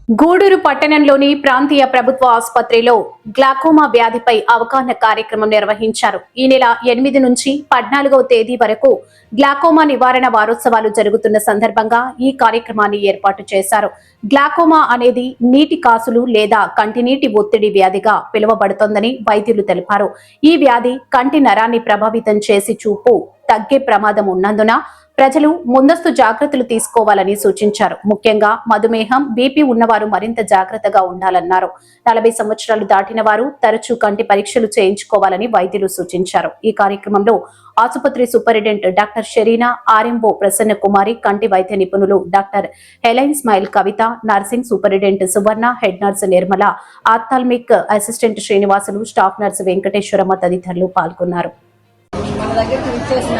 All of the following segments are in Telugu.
గూడూరు పట్టణంలోని ప్రాంతీయ ప్రభుత్వ ఆసుపత్రిలో గ్లాకోమా వ్యాధిపై అవగాహన కార్యక్రమం నిర్వహించారు. ఈ నెల 8 నుంచి 14వ తేదీ వరకు గ్లాకోమా నివారణ వారోత్సవాలు జరుగుతున్న సందర్భంగా ఈ కార్యక్రమాన్ని ఏర్పాటు చేశారు. గ్లాకోమా అనేది నీటి కాసులు లేదా కంటినీటి ఒత్తిడి వ్యాధిగా పిలువబడుతోందని వైద్యులు తెలిపారు. ఈ వ్యాధి కంటి నరాన్ని ప్రభావితం చేసి చూపు తగ్గే ప్రమాదం ఉన్నందున ప్రజలు ముందస్తు జాగ్రత్తలు తీసుకోవాలని సూచించారు. ముఖ్యంగా మధుమేహం, బీపీ ఉన్నవారు మరింత జాగ్రత్తగా ఉండాలన్నారు. 40 సంవత్సరాలు దాటిన వారు తరచూ కంటి పరీక్షలు చేయించుకోవాలని వైద్యులు సూచించారు. ఈ కార్యక్రమంలో ఆసుపత్రి superintendent doctor Sherina, RMO Prasanna Kumari, కంటి వైద్య నిపుణులు doctor Heline smile Kavitha, nursing superintendent Suvarna, head nurse Nirmala, ophthalmic assistant Srinivasulu, staff nurse Venkateswaramma తదితరులు పాల్గొన్నారు. మన దగ్గరికి విచ్చేసిన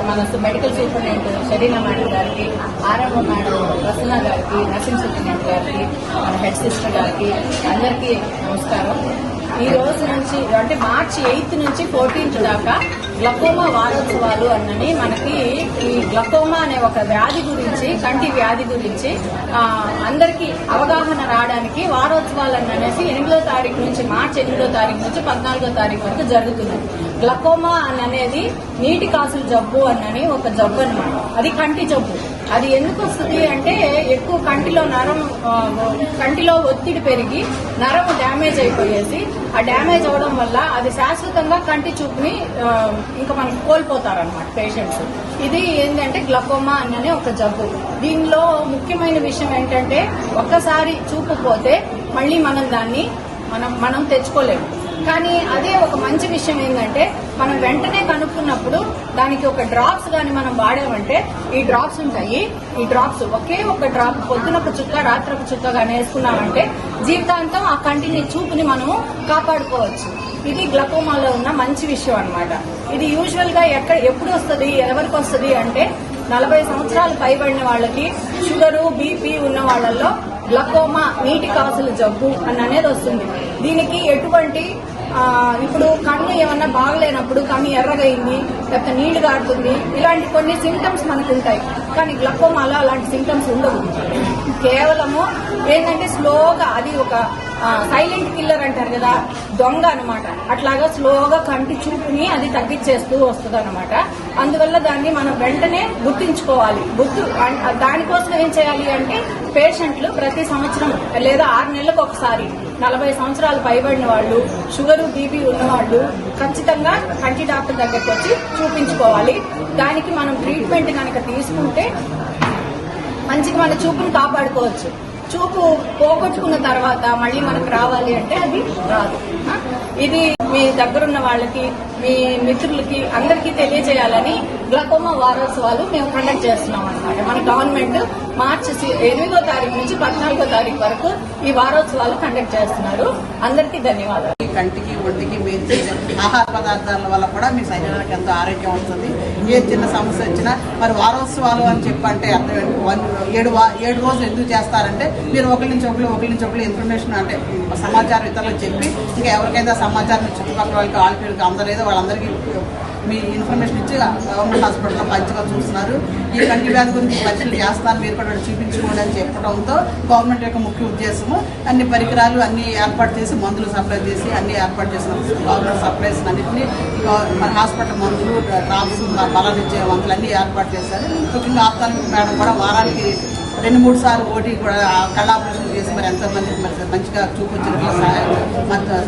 మన మెడికల్ సూపరింటెండెంట్ షరీనా మేడం గారికి, ఆర్ఎంఓ మేడం ప్రసన్న గారికి, నర్సింగ్ సూపరింటెండెంట్ గారికి, మన హెడ్ సిస్టర్ గారికి అందరికీ నమస్కారం. ఈ రోజు నుంచి అంటే మార్చి 8 నుంచి 14 దాకా గ్లకోమా వారోత్సవాలు అన్నని మనకి ఈ గ్లకోమా అనే ఒక వ్యాధి గురించి, కంటి వ్యాధి గురించి అందరికీ అవగాహన రావడానికి వారోత్సవాలు అనేసి 8వ తారీఖు నుంచి మార్చి 8వ తారీఖు నుంచి 14వ తారీఖు వరకు జరుగుతుంది. గ్లకోమా అనేది నీటి కాసుల జబ్బు అన్నని ఒక జబ్బు అన్నమాట. అది కంటి జబ్బు. అది ఎందుకు వస్తుంది అంటే ఎక్కువ కంటిలో ఒత్తిడి పెరిగి నరం డ్యామేజ్ అయిపోయేసి ఆ డ్యామేజ్ అవడం వల్ల అది శాశ్వతంగా కంటి చూపుని ఇంకా మనకి కోల్పోతారనమాట పేషెంట్స్. ఇది ఏంటంటే గ్లకోమా అనే ఒక జబ్బు. దీనిలో ముఖ్యమైన విషయం ఏంటంటే ఒక్కసారి చూపు పోతే మళ్ళీ మనం దాన్ని మనం తెచ్చుకోలేము. కానీ అదే ఒక మంచి విషయం ఏంటంటే మనం వెంటనే కనుక్కున్నప్పుడు దానికి ఒక డ్రాప్స్ కానీ మనం వాడామంటే, ఈ డ్రాప్స్ ఉంటాయి, ఈ డ్రాప్స్ ఒకే ఒక డ్రాప్ పొద్దున ఒక చుక్క, రాత్రి ఒక చుక్క కానీ వేసుకున్నామంటే జీవితాంతం ఆ కంటిని చూపుని మనము కాపాడుకోవచ్చు. ఇది గ్లకోమాలో ఉన్న మంచి విషయం అన్నమాట. ఇది యూజువల్ గా ఎప్పుడు వస్తుంది, ఎవరికి వస్తుంది అంటే 40 సంవత్సరాలు పైబడిన వాళ్ళకి, షుగరు, బీపీ ఉన్న వాళ్ళల్లో గ్లకోమా నీటి కాసుల జబ్బు అనేది వస్తుంది. దీనికి ఎటువంటి ఇప్పుడు కన్ను ఏమన్నా బాగలేనప్పుడు కన్ను ఎర్రగైంది, లేకపోతే నీళ్లు గారుతుంది, ఇలాంటి కొన్ని సింటమ్స్ మనకు ఉంటాయి. కానీ గ్లకోమాలో అలాంటి సింటమ్స్ ఉండవు. కేవలము ఏంటంటే స్లోగా, అది ఒక సైలెంట్ కిల్లర్ అంటారు కదా, దొంగ అనమాట. అట్లాగా స్లోగా కంటి చూపుని అది తగ్గించేస్తూ వస్తుంది అనమాట. అందువల్ల దాన్ని మనం వెంటనే గుర్తించుకోవాలి. దానికోసం ఏం చేయాలి అంటే పేషెంట్లు ప్రతి సంవత్సరం లేదా 6 నెలలకు ఒకసారి 40 సంవత్సరాలు పైబడిన వాళ్ళు, షుగరు, బీపీ ఉన్నవాళ్ళు ఖచ్చితంగా కంటి డాక్టర్ దగ్గరికి వచ్చి చూపించుకోవాలి. దానికి మనం ట్రీట్మెంట్ కనుక తీసుకుంటే మంచిగా మన చూపును కాపాడుకోవచ్చు. చూపు పోగొట్టుకున్న తర్వాత మళ్ళీ మనకు రావాలి అంటే అది రాదు. ఇది మీ దగ్గరున్న వాళ్ళకి, మీ మిత్రులకి అందరికీ తెలియజేయాలని గ్లకోమా వారోత్సవాలు మేము కండక్ట్ చేస్తున్నాం అనమాట. మన గవర్నమెంట్ మార్చి 8వ తారీఖు నుంచి 14వ తారీఖు వరకు ఈ వారోత్సవాలు కండక్ట్ చేస్తున్నారు. అందరికీ ధన్యవాదాలు. కంటికి, ఒంటికి మీరు చేసే ఆహార పదార్థాల వల్ల కూడా మీ శరీరానికి ఎంతో ఆరోగ్యం ఉంటుంది. ఏ చిన్న సమస్య వచ్చినా మరి వారోత్సవాలు అని చెప్పంటే 7 రోజులు ఎందుకు చేస్తారంటే మీరు ఒకరి నుంచి ఒకరు ఇన్ఫర్మేషన్ అంటే సమాచారం ఇతరులకు చెప్పి, ఇంకా ఎవరికైనా సమాచారం చుట్టుపక్కల వాళ్ళకి, ఆడపిల్లలకి అందరూ వాళ్ళందరికీ మీ ఇన్ఫర్మేషన్ ఇచ్చి గవర్నమెంట్ హాస్పిటల్లో మంచిగా చూస్తున్నారు. ఈ కంటి వ్యాధి గురించి పరీక్షలు చేస్తాను, మీరు కూడా చూపించుకోండి అని చెప్పడంతో గవర్నమెంట్ యొక్క ముఖ్య ఉద్దేశము అన్ని పరికరాలు అన్ని ఏర్పాటు చేసి, మందులు సప్లై చేసి అన్ని ఏర్పాటు చేసిన గవర్నమెంట్ సప్లైస్ అన్నింటినీ మన హాస్పిటల్ మందులు, డ్రాప్స్, బలాన్నిచ్చే మందులు అన్నీ ఏర్పాటు చేశారు. ముఖ్యంగా ఆప్థాల్మిక్ మేడం కూడా వారానికి 2-3 సార్లు ఓటీ కూడా కళ్ళ ఆపరేషన్ చేసి మరి ఎంతోమందికి మరి మంచిగా చూపించడానికి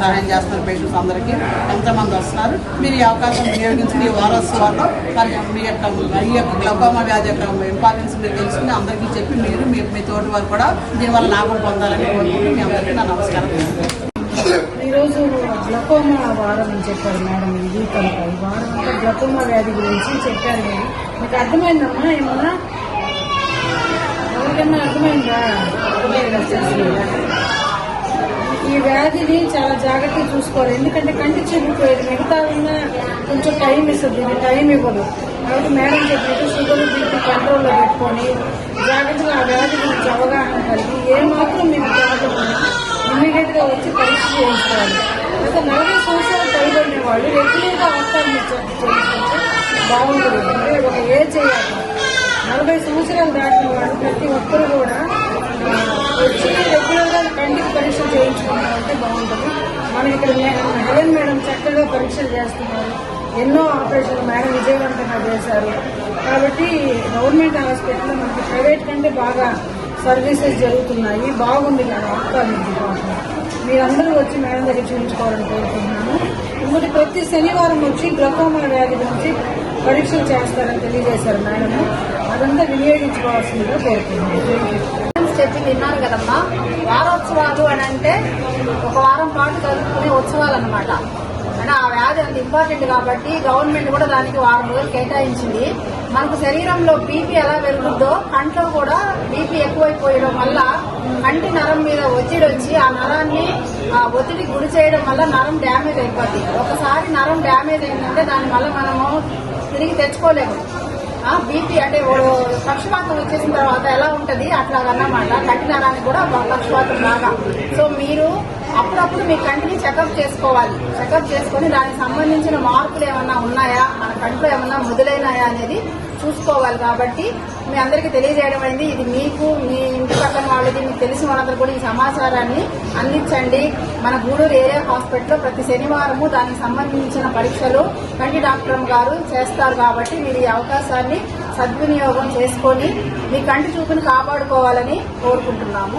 సహాయం చేస్తున్నారు. పేషెంట్స్ అందరికీ ఎంతోమంది వస్తున్నారు. మీరు ఈ అవకాశం వినియోగించి ఈ వారోత్సవాల్లో మరి మీ యొక్క గ్లకోమా వ్యాధి యొక్క ఇంపార్టెన్స్ మీరు తెలుసుకుని అందరికీ చెప్పి మీరు మీ తోటి వారు కూడా దీనివల్ల లాభం పొందాలని కోరుకుంటూ మీ అందరికీ నా నమస్కారం. ఈరోజు గ్లకోమా వారం అని చెప్పారు మేడం. ఈ వీక్ అంతా ఈ వారం అంతా గ్లకోమా వ్యాధి గురించి చెప్పారు. మీకు అర్థమైందమ్మా? ఏమన్నా ఎవరికన్నా అర్థమైందా? ఈ వ్యాధిని చాలా జాగ్రత్తగా చూసుకోవాలి. ఎందుకంటే కంటి చూపుపోయేది, మిగతా ఉన్న కొంచెం టైం ఇస్తుంది, ఇది టైం ఇవ్వదు. కాబట్టి మేడం చెప్పినట్టు షుగర్, బీపీ కంట్రోల్లో పెట్టుకొని జాగ్రత్తగా ఆ వ్యాధి గురించి అవగాహన కలిగి ఏమాత్రం మీకు జాగ్రత్తగా ఇమ్మీడియట్ గా వచ్చి పరీక్ష చేయించుకోవాలి. అయితే 40 సంవత్సరాలు పైబడిన వాళ్ళు రెగ్యులర్గా అవసరం చేయించుకుంటే బాగుంటుంది. అంటే ఒక ఏజ్ చేయాలి. 40 సంవత్సరాలు దాటిన వాళ్ళు ప్రతి ఒక్కరు కూడా వచ్చి రెగ్యులర్గా కంటికి పరీక్షలు చేయించుకుంటామంటే బాగుంటుంది. మనకి ఇక్కడ హెలెన్ మేడం చక్కగా పరీక్షలు చేస్తున్నారు, ఎన్నో ఆపరేషన్లు మేడం విజయవంతంగా చేశారు. కాబట్టి గవర్నమెంట్ హాస్పిటల్లో మనకి ప్రైవేట్ కంటే బాగా సర్వీసెస్ జరుగుతున్నాయి. బాగుంది మేడం ఆఫ్టాలజీ. మీరందరూ వచ్చి మేడం దగ్గర చూపించుకోవాలని కోరుకుంటున్నాను. ఇంకోటి ప్రతి శనివారం వచ్చి గ్లకోమా వ్యాధి గురించి పరీక్షలు చేస్తారని తెలియజేశారు మేడం. అదంతా వినియోగించుకోవాల్సిందిగా కోరుకుంటున్నాను. చెప్పి విన్నారు కదమ్మా. వారోత్సవాలు అని అంటే ఒక వారం పాటు జరుపుకునే ఉత్సవాలు అన్నమాట. అంటే ఆ వ్యాధి అంత ఇంపార్టెంట్ కాబట్టి గవర్నమెంట్ కూడా దానికి 6 రోజులు కేటాయించింది. మనకు శరీరంలో బీపీ ఎలా పెరుగుతుందో కంట్లో కూడా బీపీ ఎక్కువైపోయడం వల్ల కంటి నరం మీద ఒత్తిడి వచ్చి ఆ నరాన్ని ఒత్తిడి గురి చేయడం వల్ల నరం డ్యామేజ్ అయిపోద్ది. ఒకసారి నరం డ్యామేజ్ అయిందంటే దాని వల్ల మనము తిరిగి తెచ్చుకోలేము. బీపీ అంటే పక్షవాతం వచ్చేసిన తర్వాత ఎలా ఉంటది అట్లాగన్నమాట. కంటి నరానికి కూడా పక్షవాతం లాగా. సో మీరు అప్పుడప్పుడు మీ కంటిని చెకప్ చేసుకోవాలి. చెకప్ చేసుకుని దానికి సంబంధించిన మార్పులు ఏమన్నా ఉన్నాయా, మన కంట్లో ఏమన్నా మొదలైనాయా అనేది చూసుకోవాలి. కాబట్టి మీ అందరికీ తెలియజేయడం అయింది. ఇది మీకు, మీ ఇంటి పక్కన వాళ్ళకి, మీకు తెలిసిన వాళ్ళందరూ కూడా ఈ సమాచారాన్ని అందించండి. మన గూడూరు ఏరియా హాస్పిటల్లో ప్రతి శనివారము దానికి సంబంధించిన పరీక్షలు కంటి డాక్టర్ గారు చేస్తారు. కాబట్టి మీరు ఈ అవకాశాన్ని సద్వినియోగం చేసుకొని మీ కంటి చూపుని కాపాడుకోవాలని కోరుకుంటున్నాము.